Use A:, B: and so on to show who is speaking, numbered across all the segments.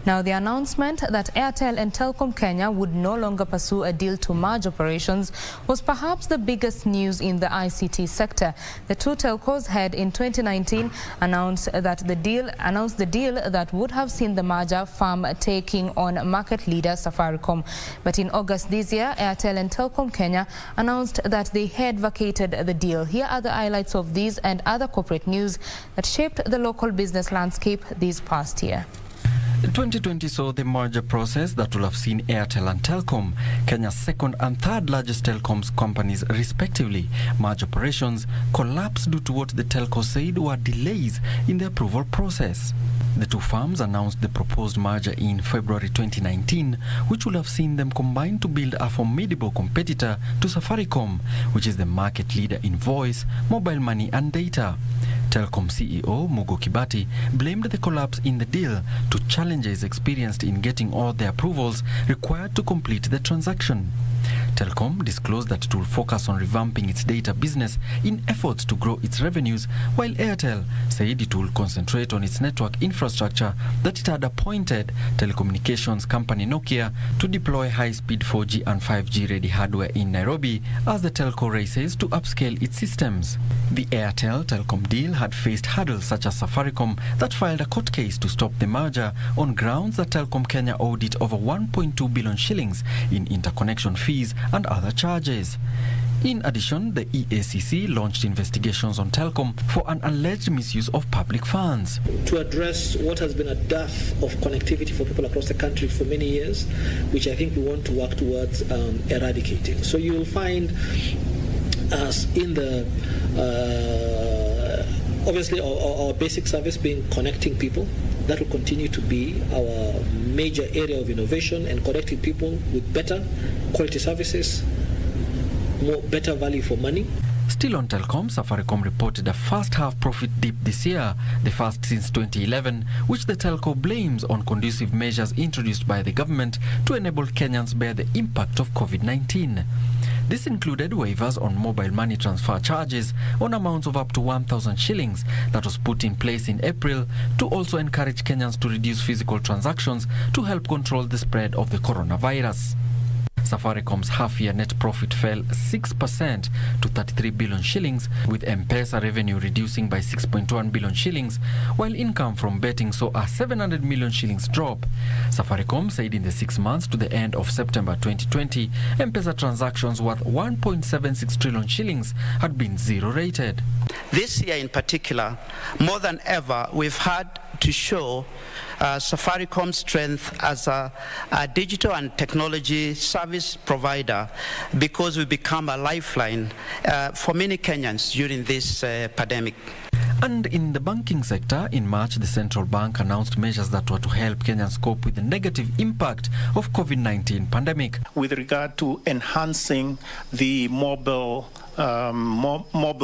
A: Now, the announcement that Airtel and Telkom Kenya would no longer pursue a deal to merge operations was perhaps the biggest news in the ICT sector. The two telcos had in 2019 announced the deal that would have seen the merger firm taking on market leader Safaricom. But in August this year, Airtel and Telkom Kenya announced that they had vacated the deal. Here are the highlights of these and other corporate news that shaped the local business landscape this past year.
B: 2020 saw the merger process that will have seen Airtel and Telkom, Kenya's second and third largest telecoms companies respectively, merge operations collapse due to what the telco said were delays in the approval process. The two firms announced the proposed merger in February 2019, which will have seen them combine to build a formidable competitor to Safaricom, which is the market leader in voice, mobile money and data. Telcom CEO Mugo Kibati blamed the collapse in the deal to challenges experienced in getting all the approvals required to complete the transaction. Telcom disclosed that it will focus on revamping its data business in efforts to grow its revenues, while Airtel said it will concentrate on its network infrastructure that it had appointed telecommunications company Nokia to deploy high-speed 4G and 5G-ready hardware in Nairobi as the telco races to upscale its systems. The Airtel-Telkom deal had faced hurdles such as Safaricom that filed a court case to stop the merger on grounds that Telkom Kenya owed it over 1.2 billion shillings in interconnection fees and other charges. In addition, the EACC launched investigations on Telkom for an alleged misuse of public funds.
C: To address what has been a dearth of connectivity for people across the country for many years, which I think we want to work towards eradicating. So you will find us in the obviously our basic service being connecting people. That will continue to be our major area of innovation and connecting people with better quality services, better value for money.
B: Still on Telcom, Safaricom reported a first-half profit dip this year, the first since 2011, which the telco blames on conducive measures introduced by the government to enable Kenyans bear the impact of COVID-19. This included waivers on mobile money transfer charges on amounts of up to 1,000 shillings that was put in place in April to also encourage Kenyans to reduce physical transactions to help control the spread of the coronavirus. Safaricom's half-year net profit fell 6% to 33 billion shillings, with M-Pesa revenue reducing by 6.1 billion shillings, while income from betting saw a 700 million shillings drop. Safaricom said in the 6 months to the end of September 2020, M-Pesa transactions worth 1.76 trillion shillings had been zero-rated.
D: This year in particular, more than ever, we've had to show Safaricom's strength as a digital and technology service provider, because we become a lifeline for many Kenyans during this pandemic.
B: And in the banking sector, in March, the central bank announced measures that were to help Kenyans cope with the negative impact of COVID-19 pandemic.
E: With regard to enhancing the mobile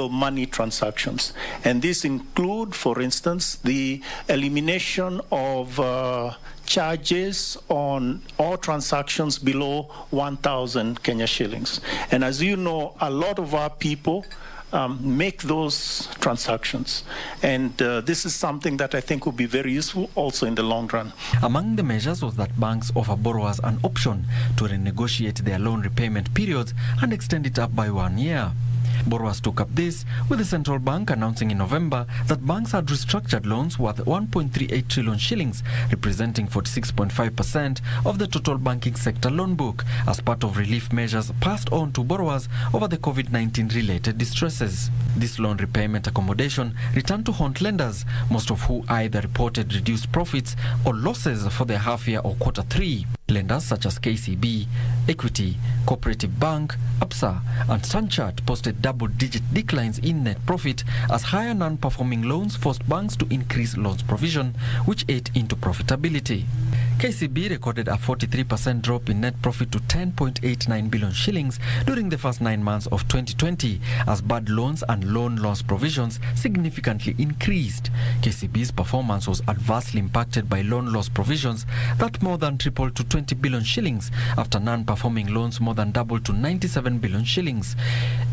E: money transactions, and this include, for instance, the elimination of charges on all transactions below 1,000 Kenya shillings. And as you know, a lot of our people make those transactions, and this is something that I think will be very useful also in the long run.
B: Among the measures was that banks offer borrowers an option to renegotiate their loan repayment periods and extend it up by 1 year. Borrowers took up this, with the central bank announcing in November that banks had restructured loans worth 1.38 trillion shillings, representing 46.5% of the total banking sector loan book, as part of relief measures passed on to borrowers over the COVID-19 related distresses. This loan repayment accommodation returned to haunt lenders, most of who either reported reduced profits or losses for their half-year or quarter three. Lenders such as KCB, Equity, Cooperative Bank, APSA and Stanchart posted double-digit declines in net profit as higher non-performing loans forced banks to increase loans provision, which ate into profitability. KCB recorded a 43% drop in net profit to 10.89 billion shillings during the first 9 months of 2020 as bad loans and loan loss provisions significantly increased. KCB's performance was adversely impacted by loan loss provisions that more than tripled to 20 billion shillings after non-performing loans more than doubled to 97 billion shillings.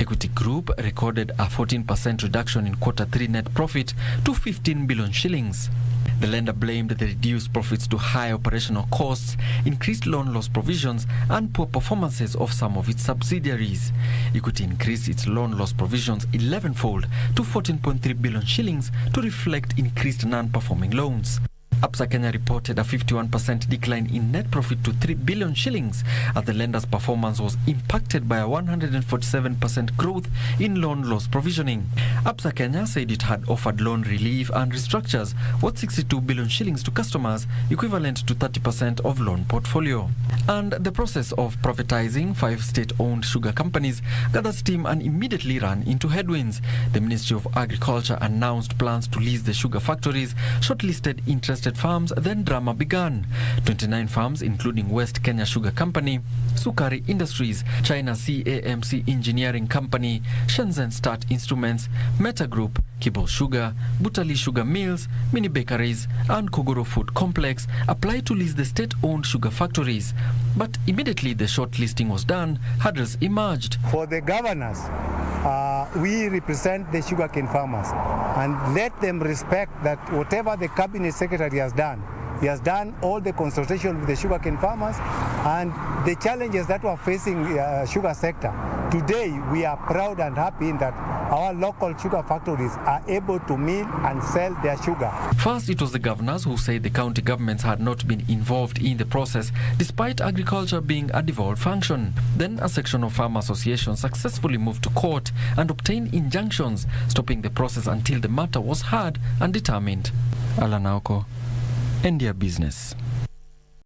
B: Equity Group recorded a 14% reduction in quarter 3 net profit to 15 billion shillings. The lender blamed the reduced profits to high operating operational costs, increased loan loss provisions, and poor performances of some of its subsidiaries. Equity increased its loan loss provisions 11-fold to 14.3 billion shillings to reflect increased non-performing loans. Absa Kenya reported a 51% decline in net profit to 3 billion shillings as the lender's performance was impacted by a 147% growth in loan loss provisioning. Absa Kenya said it had offered loan relief and restructures worth 62 billion shillings to customers, equivalent to 30% of loan portfolio. And the process of privatizing 5 state-owned sugar companies gathered steam and immediately ran into headwinds. The Ministry of Agriculture announced plans to lease the sugar factories, shortlisted interested farms, then drama began. 29 farms, including West Kenya Sugar Company, Sukari Industries, China CAMC Engineering Company, Shenzhen Start Instruments, Meta Group, Kibble Sugar, Butali Sugar Mills, Mini Bakeries, and Kogoro Food Complex applied to lease the state-owned sugar factories. But immediately the shortlisting was done, hurdles emerged.
F: For the governors, we represent the sugarcane farmers, and let them respect that whatever the cabinet secretary has done, he has done all the consultation with the sugarcane farmers and the challenges that we're facing sugar sector. Today, we are proud and happy in that our local sugar factories are able to mill and sell their sugar.
B: First, it was the governors who said the county governments had not been involved in the process, despite agriculture being a devolved function. Then a section of farm associations successfully moved to court and obtained injunctions, stopping the process until the matter was heard and determined. Alan Auko, India Business.